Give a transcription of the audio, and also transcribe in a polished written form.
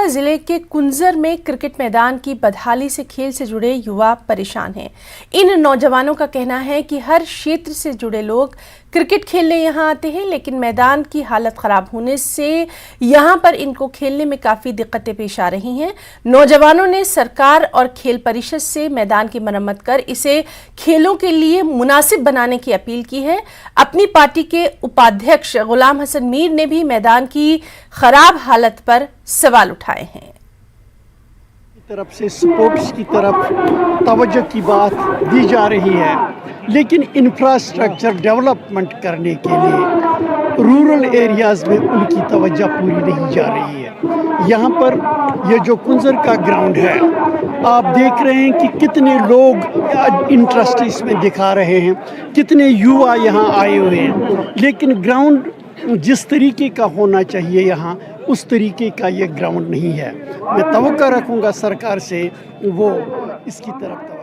जिले के कुंजर में क्रिकेट मैदान की बदहाली से खेल से जुड़े युवा परेशान हैं। इन नौजवानों का कहना है कि हर क्षेत्र से जुड़े लोग क्रिकेट खेलने यहां आते हैं, लेकिन मैदान की हालत खराब होने से यहां पर इनको खेलने में काफ़ी दिक्कतें पेश आ रही हैं। नौजवानों ने सरकार और खेल परिषद से मैदान की मरम्मत कर इसे खेलों के लिए मुनासिब बनाने की अपील की है। अपनी पार्टी के उपाध्यक्ष गुलाम हसन मीर ने भी मैदान की खराब हालत पर सवाल उठाए हैं। तरफ से स्पोर्ट्स की तरफ तवज्जो की बात दी जा रही है, लेकिन इंफ्रास्ट्रक्चर डेवलपमेंट करने के लिए रूरल एरियाज़ में उनकी तवज्जो पूरी नहीं जा रही है। यहाँ पर ये जो कुंजर का ग्राउंड है, आप देख रहे हैं कि कितने लोग इंटरेस्ट इसमें दिखा रहे हैं, कितने युवा यहाँ आए हुए हैं, लेकिन ग्राउंड जिस तरीके का होना चाहिए यहाँ उस तरीके का ये ग्राउंड नहीं है। मैं तवक्को रखूँगा सरकार से वो इसकी तरफ